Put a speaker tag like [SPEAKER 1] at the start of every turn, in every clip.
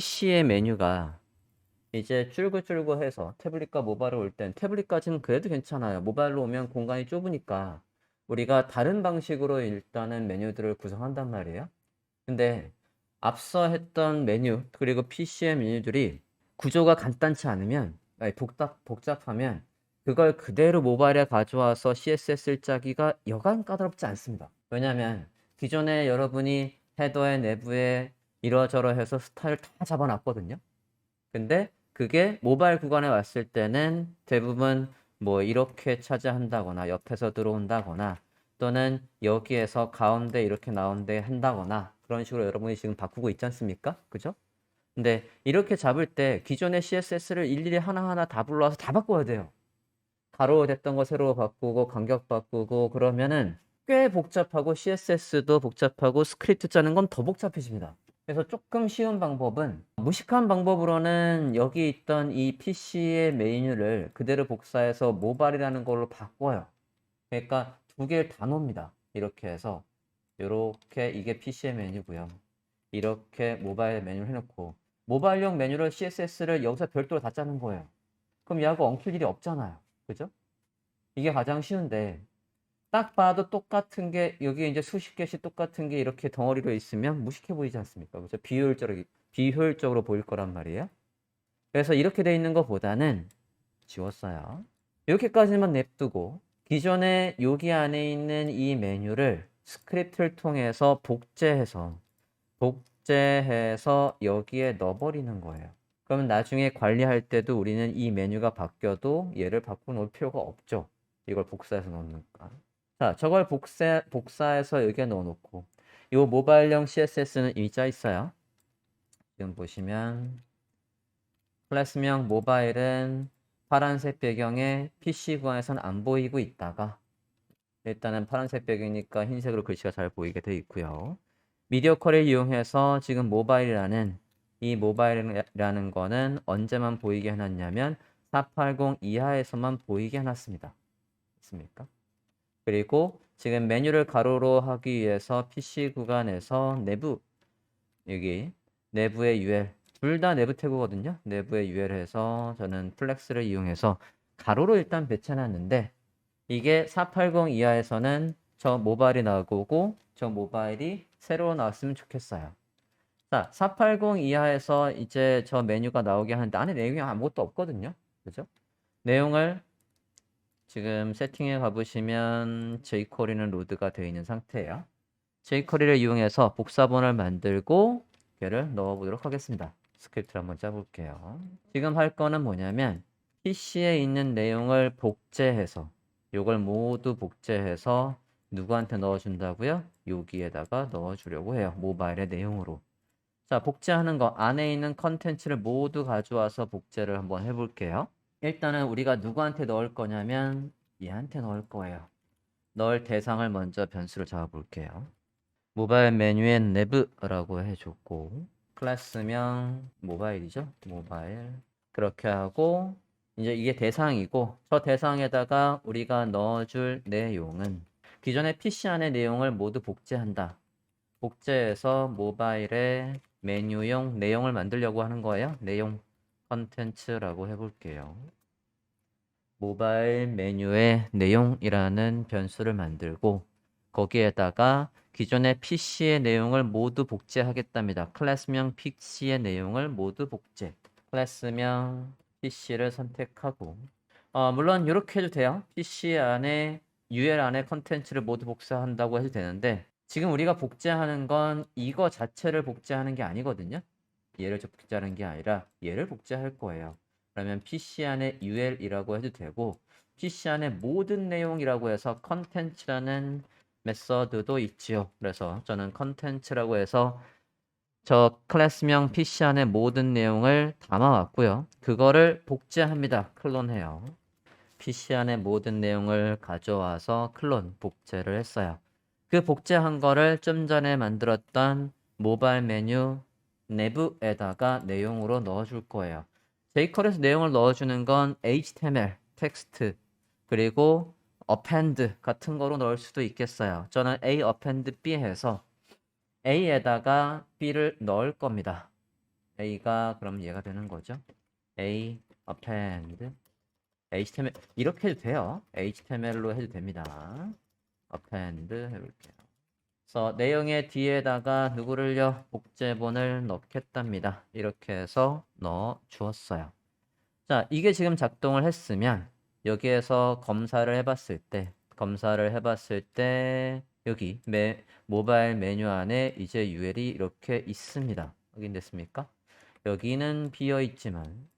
[SPEAKER 1] PC의 메뉴가 이제 줄글줄글해서 태블릿과 모바일로 올 땐 태블릿까지는 그래도 괜찮아요. 모바일로 오면 공간이 좁으니까 우리가 다른 방식으로 일단은 메뉴들을 구성한단 말이에요. 근데 앞서 했던 메뉴 그리고 PC의 메뉴들이 구조가 간단치 않으면 아니 복잡하면 그걸 그대로 모바일에 가져와서 CSS를 짜기가 여간 까다롭지 않습니다. 왜냐하면 기존에 여러분이 헤더의 내부에 이러저러해서 스타일을 다 잡아 놨거든요. 근데 그게 모바일 구간에 왔을 때는 대부분 뭐 이렇게 차지한다거나 옆에서 들어온다거나 또는 여기에서 가운데 이렇게 나온데 한다거나 그런 식으로 여러분이 지금 바꾸고 있지 않습니까? 그죠? 근데 이렇게 잡을 때 기존의 CSS를 일일이 하나하나 다 불러와서 다 바꿔야 돼요. 가로 됐던 거 새로 바꾸고 간격 바꾸고 그러면은 꽤 복잡하고 CSS도 복잡하고 스크립트 짜는 건 더 복잡해집니다. 그래서 조금 쉬운 방법은 무식한 방법으로는 여기 있던 이 PC의 메뉴를 그대로 복사해서 모바일이라는 걸로 바꿔요. 그러니까 두 개를 다 놓습니다. 이렇게 해서 요렇게 이게 PC의 메뉴고요. 이렇게 모바일 메뉴를 해놓고 모바일용 메뉴를 CSS를 여기서 별도로 다 짜는 거예요. 그럼 얘하고 엉킬 일이 없잖아요. 그죠? 이게 가장 쉬운데 딱 봐도 똑같은 게 여기 이제 수십 개씩 똑같은 게 이렇게 덩어리로 있으면 무식해 보이지 않습니까? 그죠? 비효율적으로 보일 거란 말이에요. 그래서 이렇게 돼 있는 것보다는 지웠어요. 이렇게까지만 냅두고 기존에 여기 안에 있는 이 메뉴를 스크립트를 통해서 복제해서 여기에 넣어버리는 거예요. 그러면 나중에 관리할 때도 우리는 이 메뉴가 바뀌어도 얘를 바꿔 놓을 필요가 없죠. 이걸 복사해서 넣으니까. 자, 저걸 복사해서 여기에 넣어놓고 이 모바일형 CSS는 이미 짜 있어요. 지금 보시면 클래스명 모바일은 파란색 배경에 PC 구간에서는 안 보이고 있다가 일단은 파란색 배경이니까 흰색으로 글씨가 잘 보이게 되어 있고요. 미디어 쿼리를 이용해서 지금 이 모바일이라는 거는 언제만 보이게 해놨냐면 480 이하에서만 보이게 해놨습니다. 있습니까? 그리고 지금 메뉴를 가로로 하기 위해서 PC 구간에서 여기 내부의 UL 둘 다 내부 태그거든요. 내부의 UL 해서 저는 플렉스를 이용해서 가로로 일단 배치해놨는데 이게 480 이하에서는 저 모바일이 나오고 저 모바일이 새로 나왔으면 좋겠어요. 자, 480 이하에서 이제 저 메뉴가 나오게 하는데 안에 내용이 아무것도 없거든요. 그죠? 내용을 지금 세팅에 가보시면 jQuery는 로드가 되어 있는 상태예요. jQuery를 이용해서 복사본을 만들고 얘를 넣어보도록 하겠습니다. 스크립트를 한번 짜볼게요. 지금 할 거는 뭐냐면 PC에 있는 내용을 복제해서 이걸 모두 복제해서 누구한테 넣어준다고요? 여기에다가 넣어주려고 해요. 모바일의 내용으로. 자, 복제하는 거 안에 있는 컨텐츠를 모두 가져와서 복제를 한번 해볼게요. 일단은 우리가 누구한테 넣을 거냐면 얘한테 넣을 거예요. 넣을 대상을 먼저 변수를 잡아볼게요. 모바일 메뉴엔 내부라고 해줬고 클래스명 모바일이죠. 모바일 그렇게 하고 이제 이게 대상이고 저 대상에다가 우리가 넣어줄 내용은 기존의 PC 안의 내용을 모두 복제한다. 복제해서 모바일에 메뉴용 내용을 만들려고 하는 거예요. 내용 컨텐츠라고 해볼게요. 모바일 메뉴의 내용이라는 변수를 만들고 거기에다가 기존의 PC의 내용을 모두 복제하겠답니다. 클래스명 PC의 내용을 모두 복제. 클래스명 PC를 선택하고 물론 이렇게 해도 돼요. PC 안에 UL 안에 컨텐츠를 모두 복사한다고 해도 되는데 지금 우리가 복제하는 건 이거 자체를 복제하는 게 아니거든요. 얘를 복제하는 게 아니라 얘를 복제할 거예요. 그러면 PC 안에 UL이라고 해도 되고 PC 안에 모든 내용이라고 해서 컨텐츠라는 메서드도 있지요. 그래서 저는 컨텐츠라고 해서 저 클래스명 PC 안에 모든 내용을 담아왔고요. 그거를 복제합니다. 클론해요. PC 안에 모든 내용을 가져와서 클론, 복제를 했어요. 그 복제한 거를 좀 전에 만들었던 모바일 메뉴 내부에다가 내용으로 넣어줄 거예요. jQuery에서 내용을 넣어주는 건 HTML, 텍스트, 그리고 append 같은 거로 넣을 수도 있겠어요. 저는 A append B 해서 A에다가 B를 넣을 겁니다. A가 그럼 얘가 되는 거죠. A append HTML 이렇게 해도 돼요. HTML로 해도 됩니다. append 해볼게요. 그래서 내용의 뒤에다가 누구를요? 복제본을 넣겠답니다. 이렇게 해서 넣어 주었어요. 자, 이게 지금 작동을 했으면 여기에서 검사를 해봤을 때 여기 모바일 메뉴 안에 이제 UL이 이렇게 있습니다. 확인됐습니까? 여기는 비어 있지만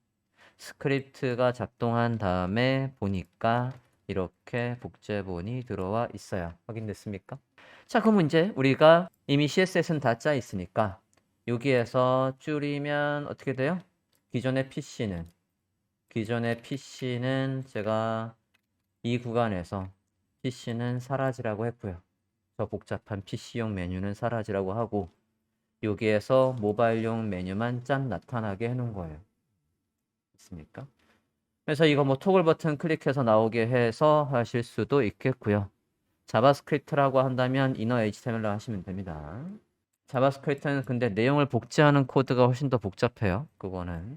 [SPEAKER 1] 스크립트가 작동한 다음에 보니까 이렇게 복제본이 들어와 있어요. 확인됐습니까? 자, 그럼 이제 우리가 이미 CSS는 다 짜 있으니까 여기에서 줄이면 어떻게 돼요? 기존의 PC는 제가 이 구간에서 PC는 사라지라고 했고요. 저 복잡한 PC용 메뉴는 사라지라고 하고 여기에서 모바일용 메뉴만 짠 나타나게 해놓은 거예요. 있습니까? 그래서 이거 뭐 토글 버튼 클릭해서 나오게 해서 하실 수도 있겠고요. 자바스크립트라고 한다면 이너 HTML로 하시면 됩니다. 자바스크립트는 근데 내용을 복제하는 코드가 훨씬 더 복잡해요. 그거는.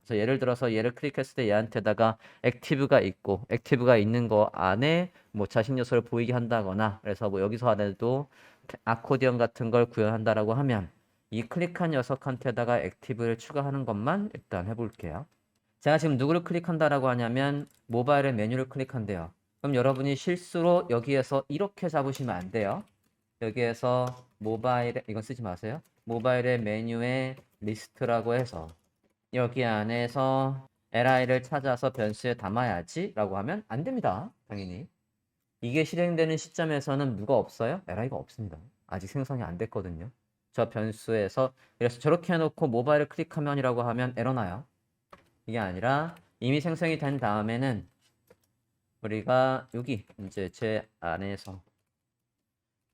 [SPEAKER 1] 그래서 예를 들어서 얘를 클릭했을 때 얘한테다가 액티브가 있고 액티브가 있는 거 안에 뭐 자신 요소를 보이게 한다거나 그래서 뭐 여기서 안에도 아코디언 같은 걸 구현한다라고 하면 이 클릭한 녀석한테다가 액티브를 추가하는 것만 일단 해볼게요. 제가 지금 누구를 클릭한다라고 하냐면 모바일의 메뉴를 클릭한대요. 그럼 여러분이 실수로 여기에서 이렇게 잡으시면 안 돼요. 여기에서 모바일에 이건 쓰지 마세요. 모바일의 메뉴의 리스트라고 해서 여기 안에서 li를 찾아서 변수에 담아야지 라고 하면 안 됩니다. 당연히. 이게 실행되는 시점에서는 누가 없어요? li가 없습니다. 아직 생성이 안 됐거든요. 저 변수에서 그래서 저렇게 해놓고 모바일을 클릭하면이라고 하면 에러 나요. 이게 아니라 이미 생성이 된 다음에는 우리가 여기 이제 제 안에서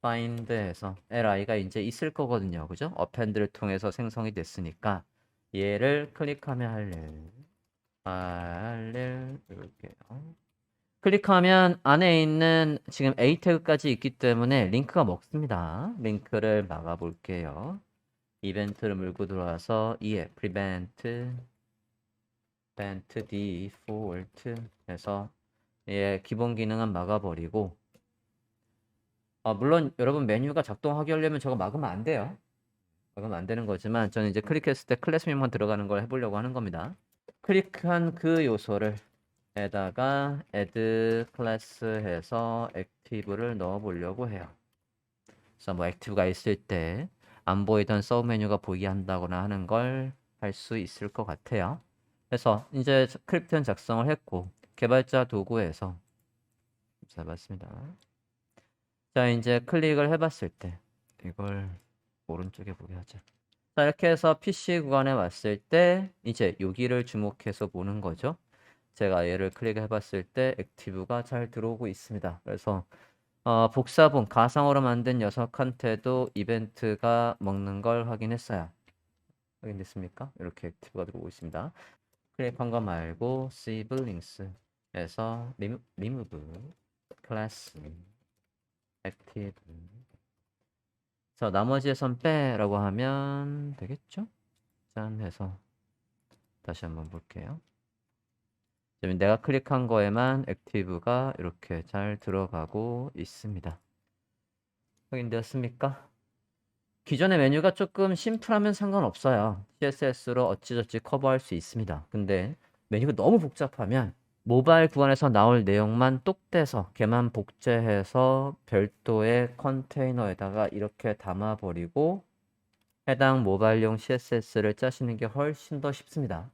[SPEAKER 1] find에서 li가 이제 있을 거거든요. 그죠? append를 통해서 생성이 됐으니까 얘를 클릭하면 할래 이렇게요. 클릭하면 안에 있는 지금 A 태그까지 있기 때문에 링크가 먹습니다. 링크를 막아 볼게요. 이벤트를 물고 들어와서 prevent default 해서 기본 기능은 막아버리고 물론 여러분 메뉴가 작동하게 하려면 저거 막으면 안 돼요. 막으면 안 되는 거지만 저는 이제 클릭했을 때 클래스 명만 들어가는 걸 해보려고 하는 겁니다. 클릭한 그 요소를 에다가 add class 해서 active를 넣어 보려고 해요. 그래서 뭐 active가 있을 때 안 보이던 서브 메뉴가 보이게 한다거나 하는 걸 할 수 있을 것 같아요. 그래서 이제 스크립트는 작성을 했고 개발자 도구에서 잡았습니다. 자, 이제 클릭을 해봤을 때 이걸 오른쪽에 보게 하자. 자, 이렇게 해서 PC 구간에 왔을 때 이제 여기를 주목해서 보는 거죠. 제가 얘를 클릭해 봤을 때 액티브가 잘 들어오고 있습니다. 그래서 복사본 가상으로 만든 녀석한테도 이벤트가 먹는 걸 확인했어요. 확인됐습니까? 이렇게 액티브가 들어오고 있습니다. 클릭한 거 말고 save links에서 remove class active 자, 나머지에선 빼라고 하면 되겠죠? 짠 해서 다시 한번 볼게요. 내가 클릭한 거에만 액티브가 이렇게 잘 들어가고 있습니다. 확인되었습니까? 기존의 메뉴가 조금 심플하면 상관없어요. CSS로 어찌저찌 커버할 수 있습니다. 근데 메뉴가 너무 복잡하면 모바일 구간에서 나올 내용만 똑 떼서 걔만 복제해서 별도의 컨테이너에다가 이렇게 담아버리고 해당 모바일용 CSS를 짜시는 게 훨씬 더 쉽습니다.